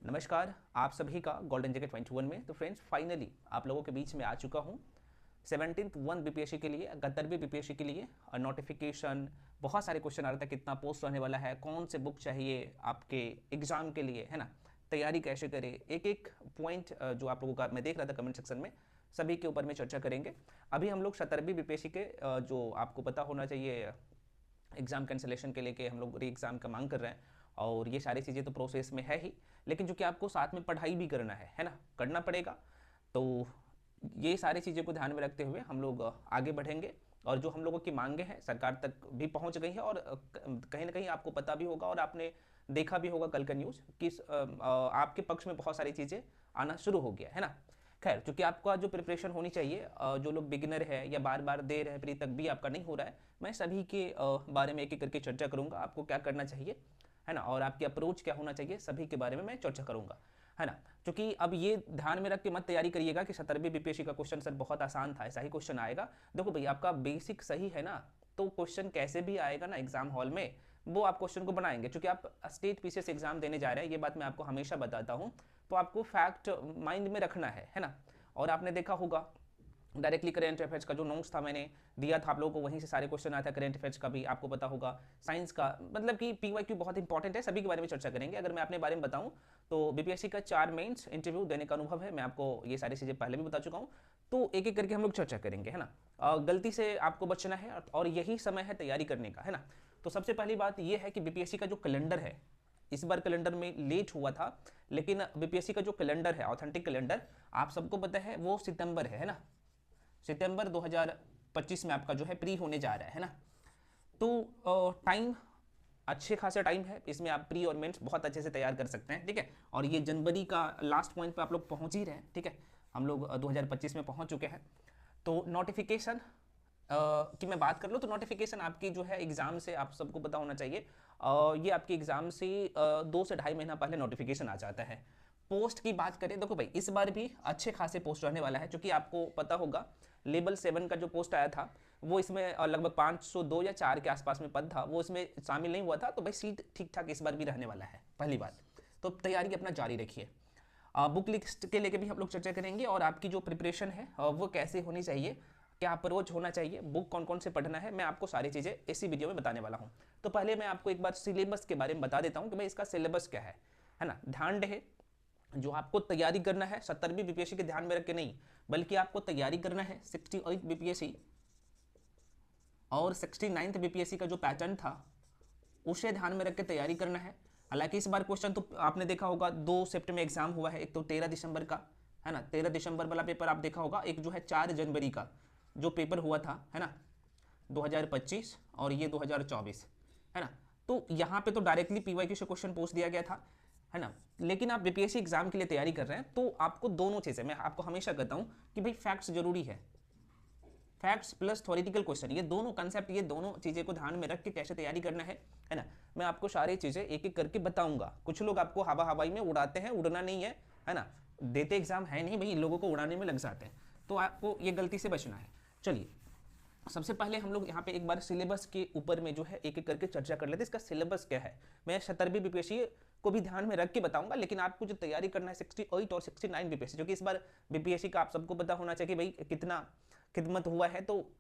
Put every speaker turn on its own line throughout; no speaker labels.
नमस्कार आप सभी का गोल्डन जैकेट 21 में। तो फ्रेंड्स फाइनली आप लोगों के बीच में आ चुका हूँ 17th 1 बीपीएससी के लिए, 71वीं बीपीएससी के लिए नोटिफिकेशन। बहुत सारे क्वेश्चन आ रहा था, कितना पोस्ट रहने वाला है, कौन से बुक चाहिए आपके एग्जाम के लिए, है ना, तैयारी कैसे करें, एक एक पॉइंट जो आप लोगों का मैं देख रहा था कमेंट सेक्शन में, सभी के ऊपर में चर्चा करेंगे। अभी हम लोग 17वीं बीपीएससी के जो आपको पता होना चाहिए एग्ज़ाम कैंसिलेशन के लेके हम लोग री एग्ज़ाम का मांग कर रहे हैं, और ये सारी चीज़ें तो प्रोसेस में है ही, लेकिन जो कि आपको साथ में पढ़ाई भी करना है ना, करना पड़ेगा। तो ये सारी चीज़ों को ध्यान में रखते हुए हम लोग आगे बढ़ेंगे, और जो हम लोगों की मांगे हैं सरकार तक भी पहुंच गई है, और कहीं ना कहीं आपको पता भी होगा और आपने देखा भी होगा कल का न्यूज़ कि आपके पक्ष में बहुत सारी चीज़ें आना शुरू हो गया है ना। खैर, चूंकि आपका जो प्रिपरेशन होनी चाहिए, जो लोग बिगिनर है या बार बार दे रहे हैं प्री तक भी आपका नहीं हो रहा है, मैं सभी के बारे में एक एक करके चर्चा करूंगा, आपको क्या करना चाहिए है ना, और आपकी अप्रोच क्या होना चाहिए, सभी के बारे में मैं चर्चा करूंगा, है ना। क्योंकि अब ये ध्यान में रख के मत तैयारी करिएगा कि 17वीं बीपीएससी का क्वेश्चन सर बहुत आसान था, ऐसा ही क्वेश्चन आएगा। देखो भाई, आपका बेसिक सही है ना, तो क्वेश्चन कैसे भी आएगा ना एग्जाम हॉल में, वो आप क्वेश्चन को बनाएंगे। क्योंकि आप स्टेट पीसीएस एग्जाम देने जा रहे हैं, ये बात मैं आपको हमेशा बताता हूँ, तो आपको फैक्ट माइंड में रखना है ना। और आपने देखा होगा डायरेक्टली करेंट अफेयर्स का जो नोट्स था मैंने दिया था आप लोगों को, वहीं से सारे क्वेश्चन आया था। करेंट अफेयर्स का भी आपको पता होगा, साइंस का, मतलब कि पीवाईक्यू बहुत इंपॉर्टेंट है, सभी के बारे में चर्चा करेंगे। अगर मैं अपने बारे में बताऊं तो बीपीएससी का 4 मेंस इंटरव्यू देने का अनुभव है, मैं आपको ये सारी चीज़ें पहले भी बता चुका हूँ, तो एक एक करके हम लोग चर्चा करेंगे, है ना। गलती से आपको बचना है, और यही समय है तैयारी करने का, है ना। तो सबसे पहली बात यह है कि बीपीएससी का जो कैलेंडर है, इस बार कैलेंडर में लेट हुआ था, लेकिन बीपीएससी का जो कैलेंडर है, ऑथेंटिक कैलेंडर, आप सबको पता है वो सितंबर है ना। सितंबर 2025 में आपका जो है प्री होने जा रहा है ना। तो टाइम अच्छे खासा टाइम है, इसमें आप प्री और मेंस बहुत अच्छे से तैयार कर सकते हैं, ठीक है। और ये जनवरी का लास्ट पॉइंट पे आप लोग पहुंच ही रहे हैं, ठीक है। हम लोग 2025 में पहुंच चुके हैं। तो नोटिफिकेशन की मैं बात कर लूँ तो नोटिफिकेशन आपकी जो है एग्ज़ाम से, आप सबको पता होना चाहिए, ये आपकी एग्ज़ाम से 2 से ढाई महीना पहले नोटिफिकेशन आ जाता है। पोस्ट की बात करें, देखो भाई इस बार भी अच्छे खासे पोस्ट रहने वाला है, क्योंकि आपको पता होगा लेवल 7 का जो पोस्ट आया था वो इसमें लगभग 502 या 4 के आसपास में पद था, वो इसमें शामिल नहीं हुआ था। तो भाई सीट ठीक ठाक इस बार भी रहने वाला है, पहली बात। तो तैयारी अपना जारी रखिए। बुक लिस्ट के लेके भी हम लोग चर्चा करेंगे, और आपकी जो प्रिपरेशन है वो कैसे होनी चाहिए, क्या अप्रोच होना चाहिए, बुक कौन कौन से पढ़ना है, मैं आपको सारी चीज़ें इसी वीडियो में बताने वाला हूँ। तो पहले मैं आपको एक बार सिलेबस के बारे में बता देता हूँ कि भाई इसका सिलेबस क्या है ना। ध्यान रहे, जो आपको तैयारी करना है 17वीं बीपीएससी के ध्यान में रख के नहीं, बल्कि आपको तैयारी करना है 68 बीपीएससी और 69th बीपीएससी का जो पैटर्न था उसे ध्यान में रख के तैयारी करना है। हालांकि इस बार क्वेश्चन तो आपने देखा होगा 2 शिफ्ट में एग्जाम हुआ है, एक तो 13 दिसंबर का, है ना, 13 दिसंबर वाला पेपर आप देखा होगा, एक जो है 4 जनवरी का जो पेपर हुआ था, है ना, 2025, और ये 2024, है ना। तो यहाँ पे तो डायरेक्टली पीवाईक्यू से क्वेश्चन पूछ दिया गया था, है ना। लेकिन आप बीपीएससी एग्जाम के लिए तैयारी कर रहे हैं, तो आपको दोनों चीज़ें, मैं आपको हमेशा कहता हूँ कि भाई फैक्ट्स जरूरी है, फैक्ट्स प्लस थ्योरेटिकल क्वेश्चन, ये दोनों कंसेप्ट, ये दोनों चीज़ें को ध्यान में रख के कैसे तैयारी करना है ना। मैं आपको सारी चीज़ें एक एक करके बताऊंगा। कुछ लोग आपको हवा हवाई में उड़ाते हैं, उड़ना नहीं है ना, देते एग्जाम है नहीं भाई, इन लोगों को उड़ाने में लग जाते हैं, तो आपको ये गलती से बचना है। चलिए, सबसे पहले हम लोग यहाँ पे एक बार सिलेबस के ऊपर में जो है एक एक करके चर्चा कर लेते हैं। इसका सिलेबस क्या है, मैं 17वीं बीपीएससी को भी ध्यान में रख के बताऊंगा, लेकिन आपको जो तैयारी करना है 68 और 69 बीपीएससी, जो कि इस बार बीपीएससी का आप सबको पता होना चाहिए कि भाई कितना खिदमत हुआ है, तो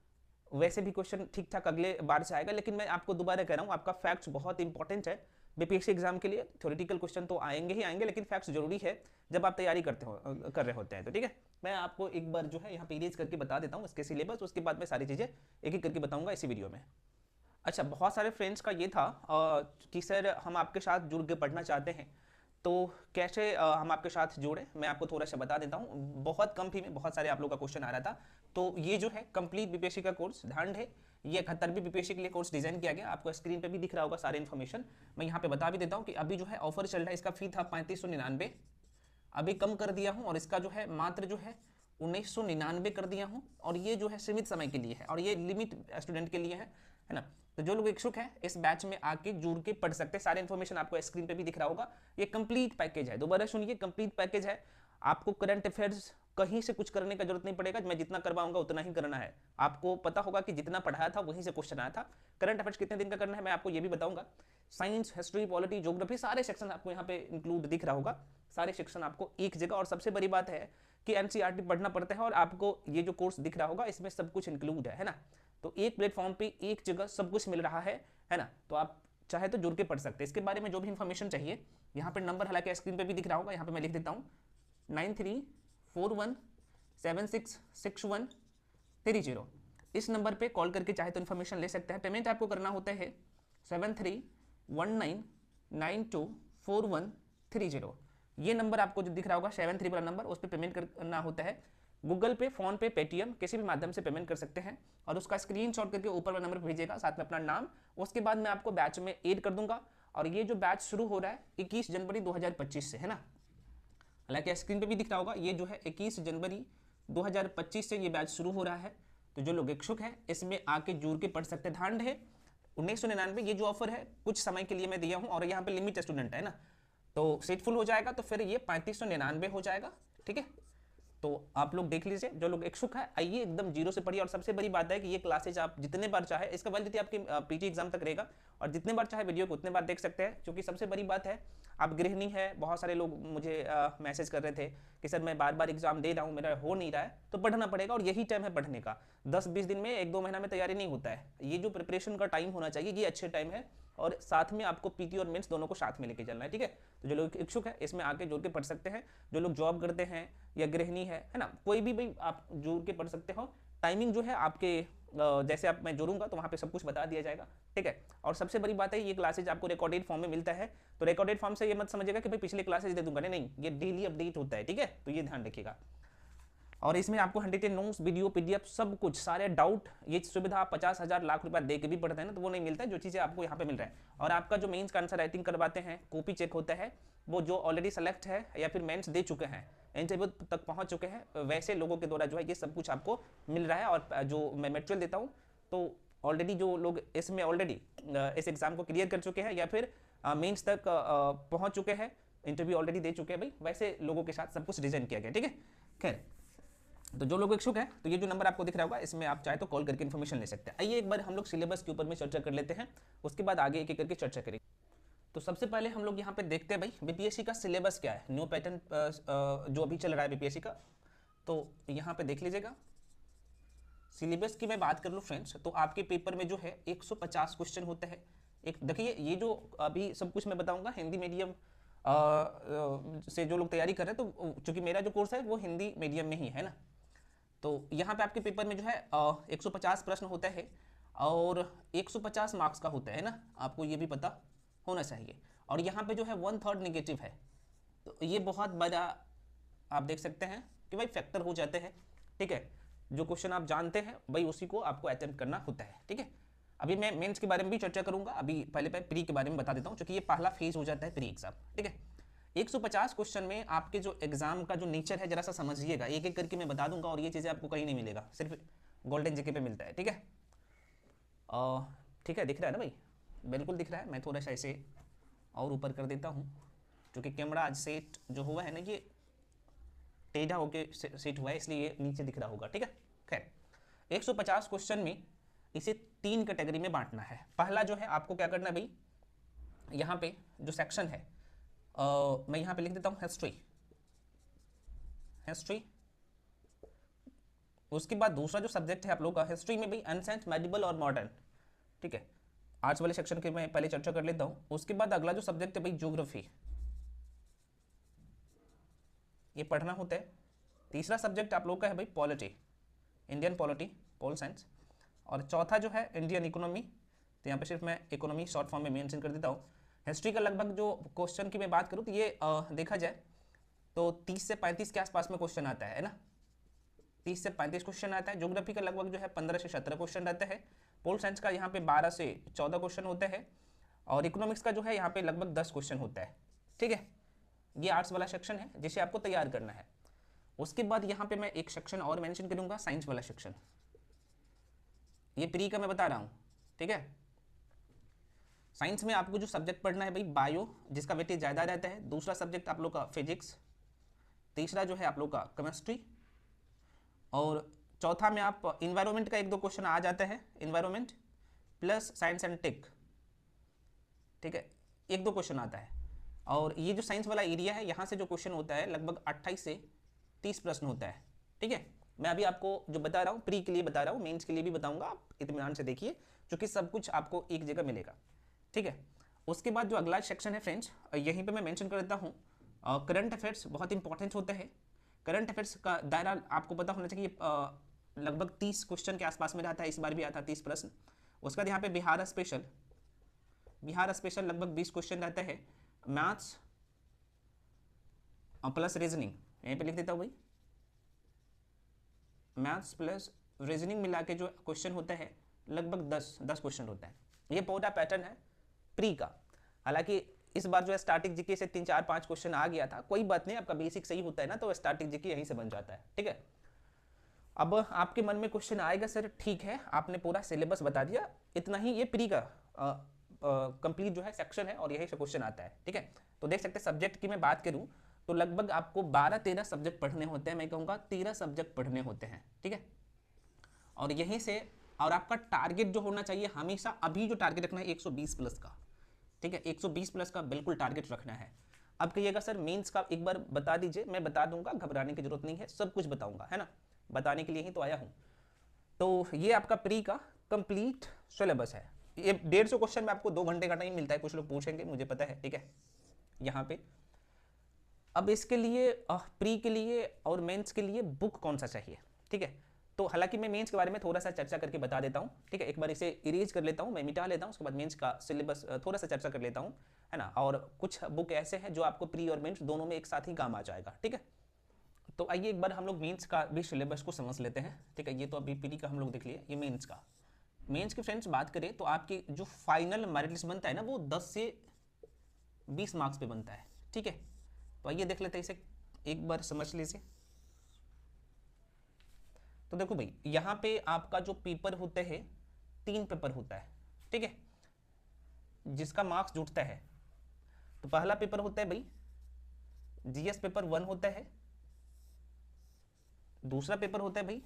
वैसे भी क्वेश्चन ठीक ठाक अगले बार से आएगा। लेकिन मैं आपको दोबारा कह रहा हूँ, आपका फैक्ट्स बहुत इंपॉर्टेंट है बीपीएससी एग्जाम के लिए। थ्योरेटिकल क्वेश्चन तो आएंगे ही आएंगे, लेकिन फैक्ट्स जरूरी है जब आप तैयारी कर रहे होते हैं, तो ठीक है। मैं आपको एक बार जो है यहाँ पे इरेज करके बता देता हूँ इसके सिलेबस, उसके बाद मैं सारी चीज़ें एक एक करके बताऊंगा इसी वीडियो में। अच्छा, बहुत सारे फ्रेंड्स का ये था कि सर हम आपके साथ जुड़ के पढ़ना चाहते हैं, तो कैसे हम आपके साथ जुड़े, मैं आपको थोड़ा सा बता देता हूँ। बहुत कम फी में बहुत सारे आप लोगों का क्वेश्चन आ रहा था, तो ये जो है कंप्लीट बीपीएससी का कोर्स, ध्यान रहे ये 71वीं बीपीएससी के लिए कोर्स डिजाइन किया गया। आपको स्क्रीन पे भी दिख रहा होगा सारे इन्फॉर्मेशन, मैं यहाँ पे बता भी देता हूँ कि अभी जो है ऑफर चल रहा है। इसका फी था 3599, अभी कम कर दिया हूँ, और इसका जो है मात्र जो है 1999 कर दिया हूँ, और ये जो है सीमित समय के लिए है, और ये लिमिट स्टूडेंट के लिए है ना। तो जो लोग इच्छुक हैं इस बैच में आके जुड़ के पढ़ सकते हैं। सारे इन्फॉर्मेशन आपको स्क्रीन पे भी दिख रहा होगा। ये कंप्लीट पैकेज है, दोबारा सुनिए, कंप्लीट पैकेज है। आपको करंट अफेयर्स कहीं से कुछ करने का जरूरत नहीं पड़ेगा, मैं जितना करवाऊंगा उतना ही करना है। आपको पता होगा कि जितना पढ़ाया था वहीं से क्वेश्चन आया था। करंट अफेयर्स कितने दिन का करना है मैं आपको ये भी बताऊंगा। साइंस, हिस्ट्री, पॉलिटी, ज्योग्राफी, सारे सेक्शन आपको यहाँ पे इंक्लूड दिख रहा होगा, सारे सेक्शन आपको एक जगह। और सबसे बड़ी बात है कि एनसीईआरटी पढ़ना पड़ता है और आपको ये जो कोर्स दिख रहा होगा इसमें सब कुछ इंक्लूड है ना। तो एक प्लेटफॉर्म पे एक जगह सब कुछ मिल रहा है ना। तो आप चाहे तो जुड़ के पढ़ सकते हैं। इसके बारे में जो भी इंफॉर्मेशन चाहिए यहाँ पे नंबर हालांकि स्क्रीन पे भी दिख रहा होगा, यहाँ पे मैं लिख देता हूँ 9341766130। इस नंबर पे कॉल करके चाहे तो इन्फॉर्मेशन ले सकते हैं। पेमेंट आपको करना होता है 7319924130। ये नंबर आपको जो दिख रहा होगा 73 वाला नंबर, उस पर पेमेंट करना होता है। गूगल पे, फोन पे, पेटीएम किसी भी माध्यम से पेमेंट कर सकते हैं और उसका स्क्रीनशॉट करके ऊपर वाले नंबर पर भेजिएगा, साथ में अपना नाम। उसके बाद मैं आपको बैच में ऐड कर दूंगा। और ये जो बैच शुरू हो रहा है 21 जनवरी 2025 से है ना, हालांकि स्क्रीन पे भी दिख रहा होगा, ये जो है 21 जनवरी 2025 से ये बैच शुरू हो रहा है। तो जो लोग इच्छुक हैं इसमें आके जुड़ के पढ़ सकते हैं। ध्यान रहे 1999 ये जो ऑफर है कुछ समय के लिए मैं दिया हूँ और यहाँ पे लिमिट स्टूडेंट है ना, तो सीट फुल हो जाएगा तो फिर ये 3599 हो जाएगा। ठीक है, तो आप लोग देख लीजिए, जो लोग इच्छुक है आइए एकदम जीरो से पढ़िए। और सबसे बड़ी बात है कि ये क्लासेज आप जितने बार चाहे, इसका वैलिडिटी आपके पीटी एग्जाम तक रहेगा और जितने बार चाहे वीडियो को उतने बार देख सकते हैं। क्योंकि सबसे बड़ी बात है आप गृहिणी है, बहुत सारे लोग मुझे मैसेज कर रहे थे कि सर मैं बार बार एग्जाम दे रहा हूँ, मेरा हो नहीं रहा है, तो पढ़ना पड़ेगा और यही टाइम है पढ़ने का। 10-20 दिन में 1-2 महीना में तैयारी नहीं होता है, ये जो प्रिपरेशन का टाइम होना चाहिए ये अच्छे टाइम है। और साथ में आपको पीटी और मेंस दोनों को साथ में लेके चलना है। ठीक है, तो जो लोग इच्छुक है इसमें आके जुड़ के पढ़ सकते हैं। जो लोग जॉब करते हैं या गृहिणी है ना, कोई भी भाई आप जुड़ के पढ़ सकते हो। टाइमिंग जो है आपके जैसे आप मैं जुड़ूंगा तो वहाँ पे सब कुछ बता दिया जाएगा। ठीक है, और सबसे बड़ी बात है ये क्लासेज आपको रिकॉर्डेड फॉर्म में मिलता है। तो रिकॉर्डेड फॉर्म से ये मत समझिएगा कि भाई पिछले क्लासेज दे दूंगा, नहीं, ये डेली अपडेट होता है। ठीक है, तो ये ध्यान रखिएगा। और इसमें आपको 100 नोट्स, वीडियो, पीडीएफ सब कुछ, सारे डाउट, ये सुविधा आप 50,000 लाख रुपया दे के भी पढ़ते हैं ना तो वो नहीं मिलता है, जो चीज़ें आपको यहाँ पे मिल रहा है। और आपका जो मेंस का आंसर राइटिंग करवाते हैं, कॉपी चेक होता है, वो जो ऑलरेडी सेलेक्ट है या फिर मेंस दे चुके हैं, इंटरव्यू तक पहुँच चुके हैं, वैसे लोगों के द्वारा जो है ये सब कुछ आपको मिल रहा है। और जो मैं मटेरियल देता हूँ तो ऑलरेडी जो लोग इसमें ऑलरेडी इस एग्ज़ाम को क्लियर कर चुके हैं या फिर मेंस तक पहुँच चुके हैं, इंटरव्यू ऑलरेडी दे चुके हैं भाई, वैसे लोगों के साथ सब कुछ डिजाइन किया गया। ठीक है, खैर, तो जो लोग इच्छुक हैं तो ये जो नंबर आपको दिख रहा होगा इसमें आप चाहे तो कॉल करके इन्फॉर्मेशन ले सकते हैं। आइए एक बार हम लोग सिलेबस के ऊपर में चर्चा कर लेते हैं, उसके बाद आगे एक एक करके चर्चा करेंगे। तो सबसे पहले हम लोग यहाँ पे देखते हैं भाई बीपीएससी का सिलेबस क्या है, न्यू पैटर्न जो अभी चल रहा है बीपीएससी का। तो यहाँ पे देख लीजिएगा, सिलेबस की मैं बात कर लूँ फ्रेंड्स, तो आपके पेपर में जो है 150 क्वेश्चन होते हैं। एक देखिए, ये जो अभी सब कुछ मैं बताऊँगा हिंदी मीडियम से जो लोग तैयारी कर रहे हैं, तो चूँकि मेरा जो कोर्स है वो हिंदी मीडियम में ही है ना, तो यहाँ पे आपके पेपर में जो है 150 प्रश्न होता है और 150 मार्क्स का होता है ना, आपको ये भी पता होना चाहिए। और यहाँ पे जो है 1/3 नेगेटिव है, तो ये बहुत बड़ा आप देख सकते हैं कि भाई फैक्टर हो जाते हैं। ठीक है, जो क्वेश्चन आप जानते हैं भाई उसी को आपको अटेम्प्ट करना होता है। ठीक है, अभी मैं मेंस के बारे में भी चर्चा करूंगा, अभी पहले प्री के बारे में बता देता हूँ क्योंकि ये पहला फेज हो जाता है प्री एग्जाम। ठीक है, 150 क्वेश्चन में आपके जो एग्जाम का जो नेचर है जरा सा समझिएगा, एक एक करके मैं बता दूंगा और ये चीज़ें आपको कहीं नहीं मिलेगा, सिर्फ गोल्डन जेके पे मिलता है। ठीक है, ठीक है, दिख रहा है ना भाई, बिल्कुल दिख रहा है। मैं थोड़ा सा ऐसे और ऊपर कर देता हूँ क्योंकि कैमरा आज सेट जो हुआ है ना ये टेढ़ा होके सेट हुआ है, इसलिए ये नीचे दिख रहा होगा। ठीक है, खैर 150 क्वेश्चन में इसे 3 कैटेगरी में बांटना है। पहला जो है आपको क्या करना है भाई, यहाँ पे जो सेक्शन है मैं यहाँ पे लिख देता हूँ हिस्ट्री। उसके बाद दूसरा जो सब्जेक्ट है आप लोग का हिस्ट्री में भाई एंसेंट, मेडिवल और मॉडर्न। ठीक है, आर्ट्स वाले सेक्शन के मैं पहले चर्चा कर लेता हूँ। उसके बाद अगला जो सब्जेक्ट है भाई ज्योग्राफी, ये पढ़ना होता है। तीसरा सब्जेक्ट आप लोग का है भाई polity, Indian polity, pol science. और चौथा जो है इंडियन इकोनॉमी, तो यहाँ पे सिर्फ मैं इकोनॉमी शॉर्ट फॉर्म में मेंशन कर देता हूँ। हिस्ट्री का लगभग जो क्वेश्चन की मैं बात करूँ तो ये देखा जाए तो 30 से 35 के आसपास में क्वेश्चन आता है ना, 30 से 35 क्वेश्चन आता है। ज्योग्राफी का लगभग जो है 15 से 17 क्वेश्चन रहता है। पोल साइंस का यहाँ पे 12 से 14 क्वेश्चन होते हैं और इकोनॉमिक्स का जो है यहाँ पे लगभग 10 क्वेश्चन होता है। ठीक है, ये आर्ट्स वाला सेक्शन है जिसे आपको तैयार करना है। उसके बाद यहाँ पे मैं एक सेक्शन और मेंशन करूँगा, साइंस वाला सेक्शन, ये प्री का मैं बता रहा हूँ। ठीक है, साइंस में आपको जो सब्जेक्ट पढ़ना है भाई बायो, जिसका वेटेज ज़्यादा रहता है। दूसरा सब्जेक्ट आप लोग का फिजिक्स, तीसरा जो है आप लोग का केमिस्ट्री, और चौथा में आप इन्वायरमेंट का 1-2 क्वेश्चन आ जाता है, environment plus science and tech, ठीक है, 1-2 क्वेश्चन आता है। और ये जो साइंस वाला एरिया है, यहाँ से जो क्वेश्चन होता है लगभग 28 से 30 प्रश्न होता है, ठीक है। मैं अभी आपको जो बता रहा हूँ प्री के लिए बता रहा हूँ, मेंस के लिए भी बताऊंगा, आप इत्मीनान से देखिए, क्योंकि सब कुछ आपको एक जगह मिलेगा, ठीक है। उसके बाद जो अगला सेक्शन है फ्रेंड्स, यहीं पे मैं मेंशन कर देता हूँ, करंट अफेयर्स बहुत इंपॉर्टेंट होते हैं। करंट अफेयर्स का दायरा आपको पता होना चाहिए, लगभग 30 क्वेश्चन के आसपास में रहता है, इस बार भी आता है 30 प्रश्न। उसके बाद यहाँ पे बिहार स्पेशल लगभग 20 क्वेश्चन रहता है, मैथ्स प्लस रीजनिंग, यहीं पे लिख देता हूँ भाई, मैथ्स प्लस रीजनिंग मिला के जो क्वेश्चन होता है लगभग 10 क्वेश्चन होता है। ये पूरा पैटर्न है प्री का। हालांकि इस बार जो है स्टार्टिंग जीके से 3, 4, 5 क्वेश्चन आ गया था, कोई बात नहीं, आपका बेसिक सही होता है ना, तो स्टार्टिंग जीके यहीं से बन जाता है, ठीक है। अब आपके मन में क्वेश्चन आएगा सर ठीक है आपने पूरा सिलेबस बता दिया, इतना ही ये प्री का कंप्लीट जो है सेक्शन है और यही से क्वेश्चन आता है, ठीक है। तो देख सकते हैं सब्जेक्ट की मैं बात करूं तो लगभग आपको 12-13 सब्जेक्ट पढ़ने होते हैं, मैं कहूँगा 13 सब्जेक्ट पढ़ने होते हैं, ठीक है। और यहीं से, और आपका टारगेट जो होना चाहिए हमेशा, अभी जो टारगेट रखना है 120 प्लस का, ठीक है, 120 प्लस का बिल्कुल टारगेट रखना है। अब कहिएगा सर मेंस का एक बार बता दीजिए, मैं बता दूंगा, घबराने की जरूरत नहीं है, सब कुछ बताऊंगा, है ना, बताने के लिए ही तो आया हूँ। तो ये आपका प्री का कंप्लीट सिलेबस है। ये 150 क्वेश्चन में आपको 2 घंटे का टाइम मिलता है, कुछ लोग पूछेंगे, मुझे पता है, ठीक है, यहाँ पे। अब इसके लिए प्री के लिए और मेंस के लिए बुक कौन सा चाहिए, ठीक है। तो हालांकि मैं मेंस के बारे में थोड़ा सा चर्चा करके बता देता हूँ, ठीक है, एक बार इसे इरेज कर लेता हूँ, मैं मिटा लेता हूँ, उसके बाद मेंस का सिलेबस थोड़ा सा चर्चा कर लेता हूँ, है ना। और कुछ बुक ऐसे हैं जो आपको प्री और मेंस दोनों में एक साथ ही काम आ जाएगा, ठीक है। तो आइए एक बार हम लोग मेंस का भी सिलेबस को समझ लेते हैं, ठीक है। ये तो अभी प्री का हम लोग देख लिए, ये मेंस का। मेंस की फ्रेंड्स बात करें तो आपकी जो फाइनल मेरिट लिस्ट बनता है ना, वो 10 से 20 मार्क्स पे बनता है, ठीक है। तो आइए देख लेते हैं इसे, एक बार समझ लीजिए। तो देखो भाई, यहाँ पे आपका जो पेपर होते हैं 3 पेपर होता है, ठीक है, जिसका मार्क्स जुटता है। तो पहला पेपर होता है भाई जीएस पेपर 1 होता है, दूसरा पेपर होता है भाई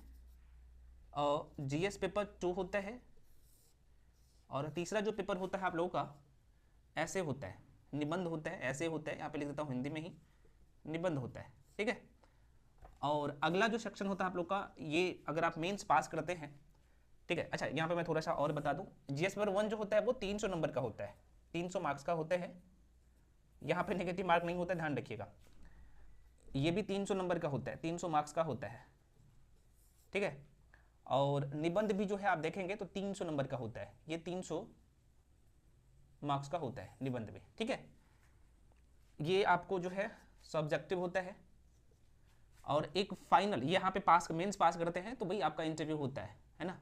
जीएस पेपर 2 होता है, और तीसरा जो पेपर होता है आप लोगों का ऐसे होता है, निबंध होता है, ऐसे होता है, यहाँ पे लिख देता हूँ हिंदी में ही, निबंध होता है, ठीक है। और अगला जो सेक्शन होता है आप लोग का, ये अगर आप मेंस पास करते हैं, ठीक है। अच्छा, यहाँ पे मैं थोड़ा सा और बता दूँ, जीएस पेपर 1 जो होता है वो 300 नंबर का होता है, 300 मार्क्स का होता है, यहाँ पे नेगेटिव मार्क नहीं होता है, ध्यान रखिएगा। ये भी 300 नंबर का होता है, 300 मार्क्स का होता है, ठीक है। और निबंध भी जो है आप देखेंगे तो 300 नंबर का होता है, ये 300 मार्क्स का होता है निबंध भी, ठीक है। ये आपको जो है सब्जेक्टिव होता है, और एक फाइनल यहाँ पे पास, मेंस पास करते हैं तो भाई आपका इंटरव्यू होता है ना,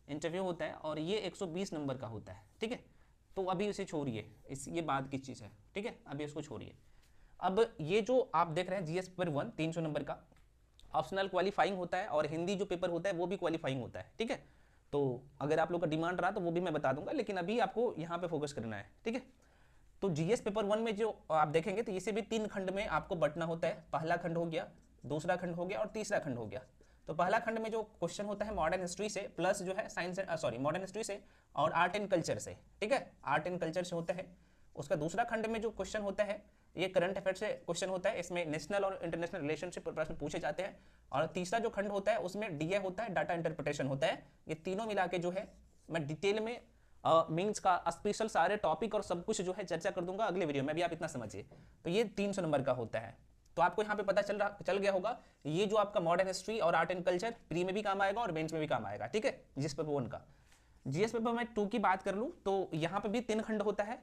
इंटरव्यू होता है, और ये 120 नंबर का होता है, ठीक है। तो अभी इसे छोड़िए, ये बात की चीज़ है, ठीक है, अभी इसको छोड़िए। अब ये जो आप देख रहे हैं जीएस पेपर 1 300 नंबर का ऑप्शनल क्वालिफाइंग होता है, और हिंदी जो पेपर होता है वो भी क्वालिफाइंग होता है, ठीक है। तो अगर आप लोग का डिमांड रहा तो वो भी मैं बता दूंगा, लेकिन अभी आपको यहाँ पे फोकस करना है, ठीक है। तो जीएस पेपर 1 में जो आप देखेंगे तो इसे भी 3 खंड में आपको बांटना होता है, पहला खंड हो गया, दूसरा खंड हो गया और तीसरा खंड हो गया। तो पहला खंड में जो क्वेश्चन होता है मॉडर्न हिस्ट्री से प्लस जो है साइंस मॉडर्न हिस्ट्री से और आर्ट एंड कल्चर से, ठीक है, आर्ट एंड कल्चर से होता है। उसका दूसरा खंड में जो क्वेश्चन होता है ये करंट अफेयर से क्वेश्चन होता है, इसमें नेशनल और इंटरनेशनल रिलेशनशिप प्रश्न पूछे जाते हैं। और तीसरा जो खंड होता है उसमें डीए होता है, डाटा इंटरप्रिटेशन होता है। ये तीनों मिला के जो है मैं डिटेल में मीन्स का स्पेशल सारे टॉपिक और सब कुछ जो है चर्चा कर दूंगा अगले वीडियो में, अभी आप इतना समझिए। तो ये 300 नंबर का होता है। तो आपको यहाँ पे पता चल गया होगा, ये जो आपका मॉडर्न हिस्ट्री और आर्ट एंड कल्चर प्री में भी काम आएगा और मेंस में भी काम आएगा, ठीक है। जीएस पेपर 1 का, जीएस पेपर में 2 की बात कर लूँ तो यहाँ पे भी 3 खंड होता है,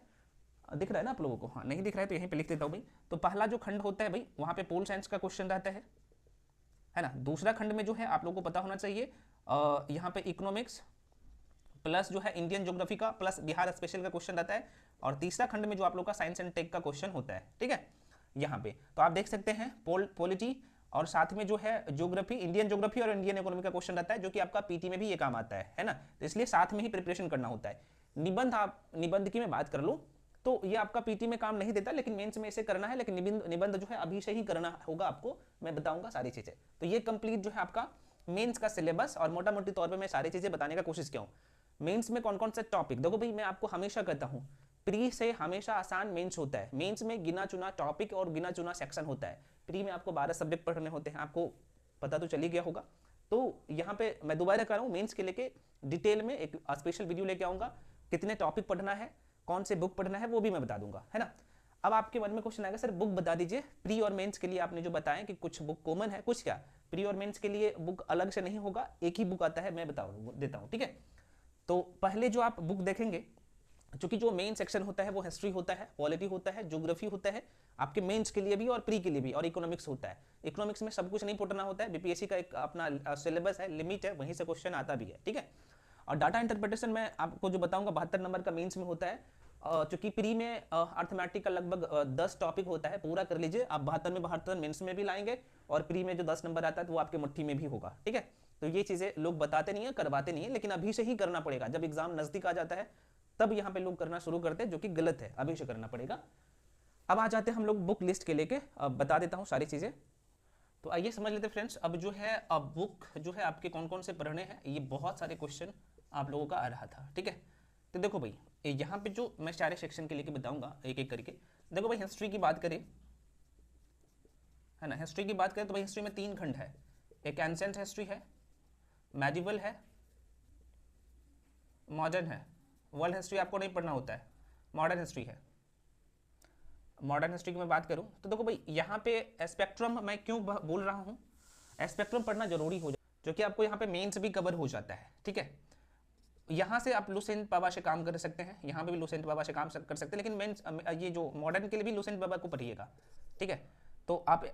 दिख रहा है ना आप लोगों को, हाँ नहीं दिख रहा है तो यहीं पे लिख देता हूँ भाई। तो पहला जो खंड होता है भाई वहाँ पे पोल साइंस का क्वेश्चन रहता है ना। दूसरा खंड में जो है आप लोगों को पता होना चाहिए यहाँ पे इकोनॉमिक्स प्लस जो है इंडियन ज्योग्राफी का प्लस बिहार स्पेशल का क्वेश्चन रहता है। और तीसरा खंड में जो आप लोग का साइंस एंड टेक का क्वेश्चन होता है, ठीक है। यहाँ पे तो आप देख सकते हैं पॉलिटी और साथ में जो है ज्योग्राफी, इंडियन ज्योग्राफी और इंडियन इकोनॉमी का क्वेश्चन रहता है, जो कि आपका पीटी में भी ये काम आता है ना। तो इसलिए साथ में ही प्रिपरेशन करना होता है। निबंध की मैं बात कर लूँ तो ये आपका पीटी में काम नहीं देता, लेकिन मेंस में इसे करना है, लेकिन निबंध जो है अभी से ही करना होगा आपको, मैं बताऊंगा सारी चीजें। तो ये कंप्लीट जो है आपका मेंस का सिलेबस, और मोटा मोटी तौर पे मैं सारी चीजें बताने का कोशिश किया हूँ। मेंस में कौन कौन से टॉपिक, देखो भाई मैं आपको हमेशा कहता हूँ प्री से हमेशा आसान मेंस होता है। मेंस में गिना चुना टॉपिक और गिना चुना सेक्शन होता है। प्री में आपको 12 सब्जेक्ट पढ़ने होते हैं, आपको पता तो चल ही गया होगा। तो यहाँ पे मैं दोबारा कर रहा हूँ, मेंस के लेके डिटेल में एक स्पेशल वीडियो लेके आऊंगा, कितने टॉपिक पढ़ना है, कौन से बुक पढ़ना है, वो भी मैं बता दूंगा, है ना। अब आपके मन में क्वेश्चन आएगा सर बुक बता दीजिए, प्री और मेंस के लिए आपने जो बताया कि कुछ बुक कॉमन है, कुछ क्या प्री और मेंस के लिए बुक अलग से नहीं होगा, एक ही बुक आता है, मैं बता देता हूँ, ठीक है। तो पहले जो आप बुक देखेंगे, क्योंकि जो मेन सेक्शन होता है वो हिस्ट्री होता है, पॉलिटी होता है, ज्योग्राफी होता है, आपके मेंस के लिए भी और प्री के लिए भी, और इकोनॉमिक्स होता है। इकोनॉमिक्स में सब कुछ नहीं पढ़ना होता है, बीपीएससी का एक अपना सिलेबस है, लिमिट है, वहीं से क्वेश्चन आता भी है, ठीक है। और डाटा इंटरप्रिटेशन में आपको जो बताऊंगा 72 नंबर का मेंस में होता है, चूंकि प्री में अर्थमेटिक का लगभग 10 टॉपिक होता है, पूरा कर लीजिए आप, 72 में 72 मेंस में भी लाएंगे, और प्री में जो 10 नंबर आता है तो वो आपके मुट्ठी में भी होगा, ठीक है। तो ये चीजें लोग बताते नहीं है, करवाते नहीं है, लेकिन अभी से ही करना पड़ेगा। जब एग्जाम नजदीक आ जाता है तब यहाँ पे लोग करना शुरू करते हैं, जो कि गलत है, अभी से करना पड़ेगा। अब आ जाते हैं हम लोग बुक लिस्ट के लेके, अब बता देता हूँ सारी चीजें। तो आइए समझ लेते फ्रेंड्स, अब जो है अब बुक जो है आपके कौन कौन से पढ़ने हैं, ये बहुत सारे क्वेश्चन आप लोगों का आ रहा था, ठीक है। तो देखो भाई यहाँ पे जो मैं सारे सेक्शन के लेके बताऊंगा एक एक करके। देखो भाई हिस्ट्री की बात करें, है ना, हिस्ट्री की बात करें तो भाई हिस्ट्री में 3 खंड है, एक एंशिएंट हिस्ट्री है, मेडिवल है, मॉडर्न है। वर्ल्ड हिस्ट्री आपको नहीं पढ़ना होता है, मॉडर्न हिस्ट्री है। मॉडर्न हिस्ट्री की मैं बात करूं तो देखो भाई यहाँ पे स्पेक्ट्रम मैं क्यों बोल रहा हूँ, स्पेक्ट्रम पढ़ना जरूरी हो जाता है, क्योंकि आपको यहाँ पे मेंस भी कवर हो जाता है, ठीक है। यहाँ से आप लुसेंट बाबा से काम कर सकते हैं, यहाँ पे भी लुसेंट बाबा से काम कर सकते हैं, लेकिन मेंस ये जो मॉडर्न के लिए भी लुसेंट बाबा को पढ़िएगा, ठीक है। तो आप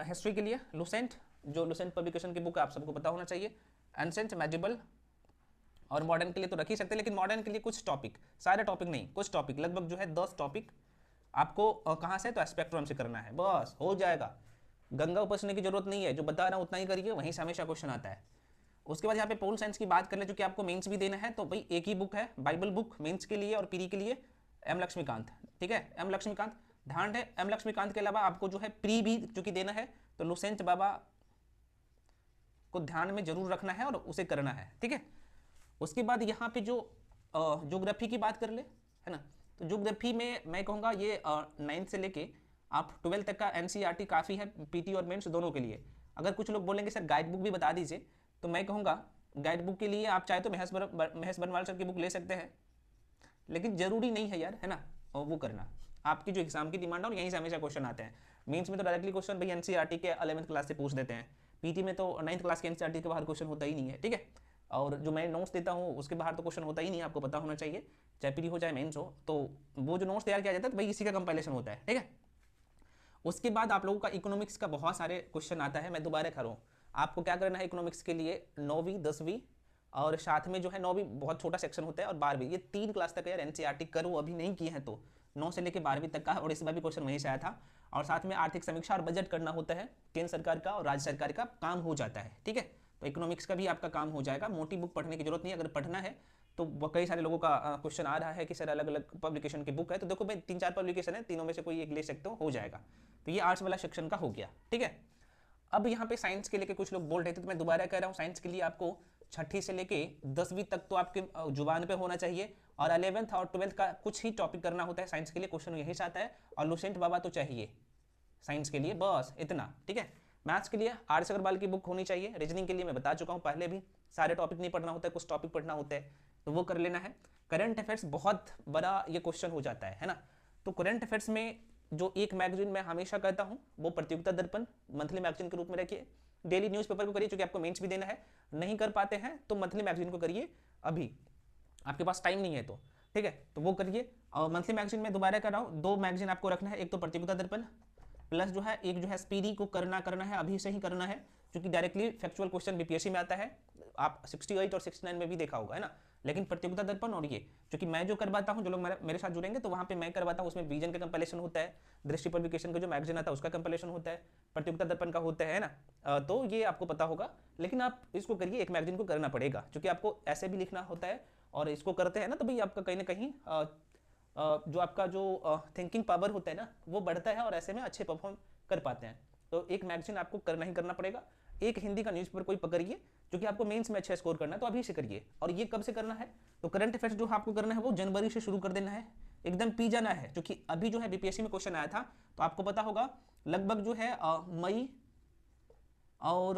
हिस्ट्री के लिए लुसेंट, जो लुसेंट पब्लिकेशन की बुक है आप सबको पता होना चाहिए, एंशिएंट, मेडिवल, और मॉडर्न के लिए तो रख ही सकते हैं, लेकिन मॉडर्न के लिए कुछ टॉपिक, सारे टॉपिक नहीं, कुछ टॉपिक लगभग जो है 10 टॉपिक आपको कहाँ से, तो स्पेक्ट्रम से करना है, बस हो जाएगा। गंगा उपसने की जरूरत नहीं है, जो बता रहा हूँ उतना ही करिए, वहीं से हमेशा क्वेश्चन आता है। उसके बाद यहाँ पे पोल साइंस की बात कर ले, जो कि आपको मेंस भी देना है, तो भाई एक ही बुक है, बाइबल बुक मेंस के लिए और प्री के लिए, एम लक्ष्मीकांत, ठीक है। एम लक्ष्मीकांत ध्यान है, एम लक्ष्मीकांत के अलावा आपको जो है प्री भी जो कि देना है, तो लुसेंट बाबा को ध्यान में जरूर रखना है और उसे करना है, ठीक है। उसके बाद यहाँ पे जो ज्योग्राफी की बात कर ले, है ना, तो ज्योग्राफी में मैं कहूँगा ये 9th से लेके आप 12th तक का एनसीईआरटी काफ़ी है, पीटी और मेंस दोनों के लिए। अगर कुछ लोग बोलेंगे सर गाइड बुक भी बता दीजिए, तो मैं कहूँगा गाइड बुक के लिए आप चाहे तो महेश बनवाल सर की बुक ले सकते हैं, लेकिन जरूरी नहीं है यार, है ना, और वो करना आपकी जो एग्जाम की डिमांड है, और यहीं से हमेशा क्वेश्चन आते हैं। मेंस में तो डायरेक्टली क्वेश्चन भाई एनसीईआरटी के 11th क्लास से पूछ देते हैं, पीटी में तो 9th क्लास के एनसीईआरटी के बाहर क्वेश्चन होता ही नहीं है, ठीक है। और जो मैं नोट्स देता हूँ उसके बाहर तो क्वेश्चन होता ही नहीं है, आपको पता होना चाहिए, चाहे प्री हो चाहे मेंस हो, तो वो जो नोट्स तैयार किया जाता है तो भाई इसी का कंपाइलेशन होता है, ठीक है। उसके बाद आप लोगों का इकोनॉमिक्स का बहुत सारे क्वेश्चन आता है, मैं दोबारा कर रहा हूँ, आपको क्या करना है इकोनॉमिक्स के लिए 9वीं 10वीं और साथ में जो है 9वीं बहुत छोटा सेक्शन होता है, और 12वीं, ये 3 क्लास तक यार एनसीईआरटी करो, अभी नहीं किए हैं तो 9 से लेकर 12वीं तक का, और इस बार भी क्वेश्चन वहीं से आया था। और साथ में आर्थिक समीक्षा और बजट करना होता है, केंद्र सरकार का और राज्य सरकार का काम हो जाता है, ठीक है। तो इकोनॉमिक्स का भी आपका काम हो जाएगा, मोटी बुक पढ़ने की जरूरत नहीं है। अगर पढ़ना है तो कई सारे लोगों का क्वेश्चन आ रहा है कि सर अलग अलग पब्लिकेशन की बुक है, तो देखो भाई 3-4 पब्लिकेशन है, तीनों में से कोई एक ले सकते हो जाएगा। तो ये आर्ट्स वाला सेक्शन का हो गया, ठीक है। अब यहाँ पे साइंस के लेके कुछ लोग बोल रहे थे, तो मैं दोबारा कह रहा हूँ, साइंस के लिए आपको 6ठी से लेके 10वीं तक तो आपके जुबान पे होना चाहिए, और 11th और 12th का कुछ ही टॉपिक करना होता है साइंस के लिए, क्वेश्चन यहीं से आता है, और लुसेंट बाबा तो चाहिए साइंस के लिए, बस इतना, ठीक है। मैथ्स के लिए आर.एस. अग्रवाल की बुक होनी चाहिए, रीजनिंग के लिए मैं बता चुका हूँ पहले भी, सारे टॉपिक नहीं पढ़ना होता है, कुछ टॉपिक पढ़ना होता है, तो वो कर लेना है। करंट अफेयर्स बहुत बड़ा ये क्वेश्चन हो जाता है ना, तो करंट अफेयर्स में जो एक मैगजीन मैं हमेशा कहता हूँ वो प्रतियोगिता दर्पण मंथली मैगजीन के रूप में रखिए, डेली न्यूज़पेपर को करिए, क्योंकि आपको मेंस भी देना है, नहीं कर पाते हैं तो मंथली मैगजीन को करिए, अभी आपके पास टाइम नहीं है तो, ठीक है, तो वो करिए। और मंथली मैगजीन में दोबारा कर रहा हूँ, 2 मैगजीन आपको रखना है, एक तो प्रतियोगिता दर्पण प्लस जो है एक जो है स्पीडी को करना है, अभी से ही करना है, क्योंकि डायरेक्टली फैक्चुअल क्वेश्चन बीपीएससी में आता है, आप 68 और 69 में भी देखा होगा, है ना। लेकिन प्रतियोगिता दर्पण और ये क्योंकि मैं जो करवाता हूँ, जो लोग मेरे साथ जुड़ेंगे तो वहाँ पे मैं करवाता हूँ, उसमें विजन का कंपैरिजन होता है, दृष्टि पब्लिकेशन का जो मैगजीन आता है उसका कंपैरिजन होता है, प्रतियोगिता दर्पण का होता है ना, तो ये आपको पता होगा। लेकिन आप इसको करिए, एक मैगजीन को करना पड़ेगा, क्योंकि आपको ऐसे भी लिखना होता है, और इसको करते हैं ना तो भाई आपका कहीं ना कहीं जो आपका जो थिंकिंग पावर होता है ना वो बढ़ता है और ऐसे में अच्छे परफॉर्म कर पाते हैं। तो एक मैगजीन आपको करना ही करना पड़ेगा। एक हिंदी का न्यूज़पेपर कोई पकड़िए जो कि आपको मेंस में अच्छा स्कोर करना है, तो अभी से करिए। और ये कब से करना है, तो करंट अफेयर्स जो आपको करना है वो जनवरी से शुरू कर देना है, एकदम पी जाना है। क्योंकि अभी जो है बीपीएससी में क्वेश्चन आया था, तो आपको पता होगा लगभग जो है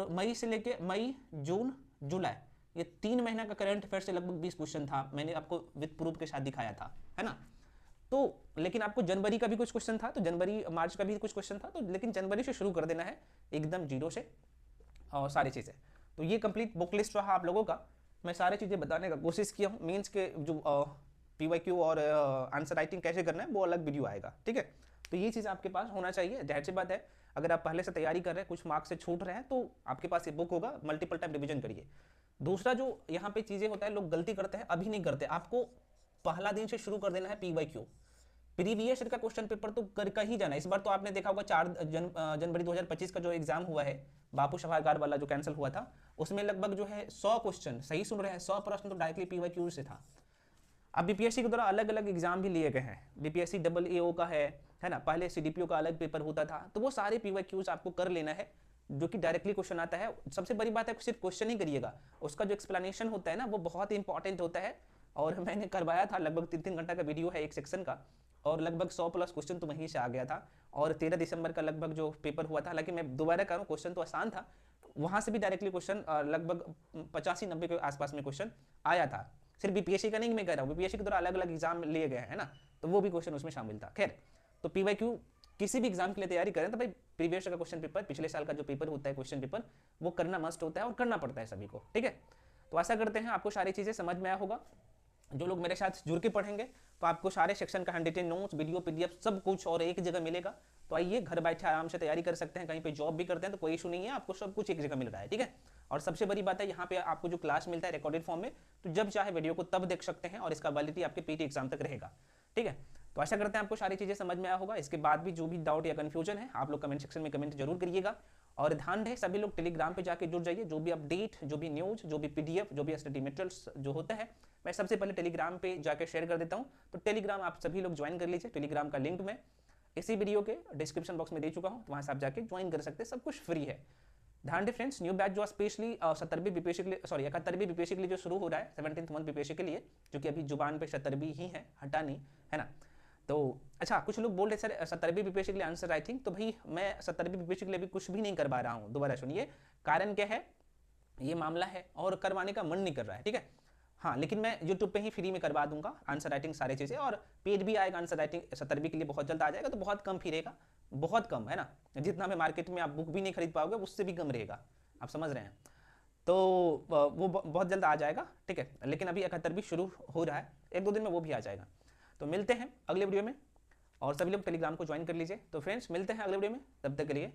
मई से लेके मई जून जुलाई, ये 3 महीना का करंट अफेयर से लगभग 20 क्वेश्चन था। मैंने आपको विद प्रूफ के साथ दिखाया था, है ना। तो लेकिन आपको जनवरी का भी कुछ क्वेश्चन था, तो जनवरी मार्च का भी कुछ क्वेश्चन था, तो लेकिन जनवरी से शुरू कर देना है एकदम जीरो से और सारी चीज़ें। तो ये कंप्लीट बुक लिस्ट रहा आप लोगों का। मैं सारी चीज़ें बताने का कोशिश किया हूँ। मीन्स के जो पीवाईक्यू और आंसर राइटिंग कैसे करना है वो अलग वीडियो आएगा, ठीक है। तो ये चीज़ आपके पास होना चाहिए, जाहिर सी बात है। अगर आप पहले से तैयारी कर रहे हैं, कुछ मार्क्स से छूट रहे हैं, तो आपके पास ये बुक होगा, मल्टीपल टाइम रिविजन करिए। दूसरा जो यहाँ पे चीज़ें होता है, लोग गलती करते हैं, अभी नहीं करते। आपको पहला दिन से शुरू कर देना है पीवाईक्यू। प्रीवियस ईयर का क्वेश्चन पेपर तो कर ही जाना। इस बार तो आपने देखा होगा 4 जनवरी 2025 का जो एग्जाम हुआ है, बापू सभागार वाला जो कैंसिल हुआ था, उसमें लगभग जो है 100 क्वेश्चन, सही सुन रहे हैं, 100 प्रश्न तो डायरेक्टली पीवाईक्यू से था। अब बीपीएससी के द्वारा अलग अलग एग्जाम भी लिए गए हैं। बीपीएससी AAO का है ना, पहले सीडीपीओ का अलग पेपर होता था, तो वो सारे पीवाईक्यूज आपको कर लेना है, जो कि डायरेक्टली क्वेश्चन आता है। सबसे बड़ी बात है सिर्फ क्वेश्चन ही करिएगा, उसका जो एक्सप्लेनेशन होता है ना वो बहुत इंपॉर्टेंट होता है। और मैंने करवाया था, लगभग 3-3 घंटा का वीडियो है एक सेक्शन का, और लगभग 100+ क्वेश्चन तो वहीं से आ गया था। और 13 दिसंबर का लगभग जो पेपर हुआ था, हालांकि मैं दोबारा कह रहा हूँ, क्वेश्चन तो आसान था, वहाँ से भी डायरेक्टली क्वेश्चन लगभग 85-90 के आसपास में क्वेश्चन आया था। सिर्फ बीपीएससी का नहीं मैं कह रहा हूँ, बीपीएससी के द्वारा अलग अलग एग्जाम लिए गए हैं ना, तो वो भी क्वेश्चन उसमें शामिल था। खैर, तो पीवाईक्यू किसी भी एग्जाम के लिए तैयारी करें तो भाई प्रीवियस का क्वेश्चन पेपर, पिछले साल का जो पेपर होता है क्वेश्चन पेपर, वो करना मस्ट होता है और करना पड़ता है सभी को, ठीक है। तो आशा करते हैं आपको सारी चीज़ें समझ में आया होगा। जो लोग मेरे साथ जुड़ के पढ़ेंगे तो आपको सारे सेक्शन का hand written notes, video, PDF सब कुछ और एक जगह मिलेगा। तो आइए, घर बैठे आराम से तैयारी कर सकते हैं, कहीं पे जॉब भी करते हैं तो कोई इशू नहीं है, आपको सब कुछ एक जगह मिल रहा है, ठीक है। और सबसे बड़ी बात है, यहाँ पे आपको जो क्लास मिलता है रिकॉर्डेड फॉर्म में, तो जब चाहे वीडियो को तब देख सकते हैं, और इसका वैलिडिटी आपके पीटी एग्जाम तक रहेगा, ठीक है। तो आशा करते हैं आपको सारी चीज़ें समझ में आया होगा। इसके बाद भी जो भी डाउट या कन्फ्यूजन है, आप लोग कमेंट सेक्शन में कमेंट जरूर करिएगा। और ध्यान रहे सभी लोग टेलीग्राम पे जाके जुड़ जाइए। जो भी अपडेट, जो भी न्यूज़, जो भी पीडीएफ, जो भी स्टडी मटेरियल्स जो होता है, मैं सबसे पहले टेलीग्राम पे जाके शेयर कर देता हूँ। तो टेलीग्राम आप सभी लोग ज्वाइन कर लीजिए। टेलीग्राम का लिंक मैं इसी वीडियो के डिस्क्रिप्शन बॉक्स में दे चुका हूँ, तो वहाँ से आप जाके ज्वाइन कर सकते हैं, सब कुछ फ्री है। ध्यान दे फ्रेंड्स, न्यू बैच जो स्पेशली 70वीं बीपीएससी के लिए, सॉरी 71वीं बीपीएससी के लिए जो शुरू हो रहा है, 17th मंथ बीपीएससी के लिए, जो कि अभी जुबान पे 70वीं ही है, हटा नहीं, है ना। तो अच्छा, कुछ लोग बोल रहे सर 70वीं बीपीएससी के लिए आंसर राइटिंग, तो भाई मैं 70वीं बीपीएससी के लिए भी कुछ भी नहीं करवा रहा हूँ। दोबारा सुनिए, कारण क्या है, ये मामला है और करवाने का मन नहीं कर रहा है, ठीक है। हाँ, लेकिन मैं यूट्यूब पे ही फ्री में करवा दूंगा आंसर राइटिंग सारी चीज़ें, और पेड भी आएगा आंसर राइटिंग 70वीं के लिए, बहुत जल्द आ जाएगा। तो बहुत कम फिरेगा, बहुत कम, है ना। जितना में मार्केट में आप बुक भी नहीं खरीद पाओगे उससे भी कम रहेगा, आप समझ रहे हैं। तो वो बहुत जल्द आ जाएगा, ठीक है। लेकिन अभी 71वीं शुरू हो रहा है, 1-2 दिन में वो भी आ जाएगा। तो मिलते हैं अगले वीडियो में, और सभी लोग टेलीग्राम को ज्वाइन कर लीजिए। तो फ्रेंड्स, मिलते हैं अगले वीडियो में, तब तक के लिए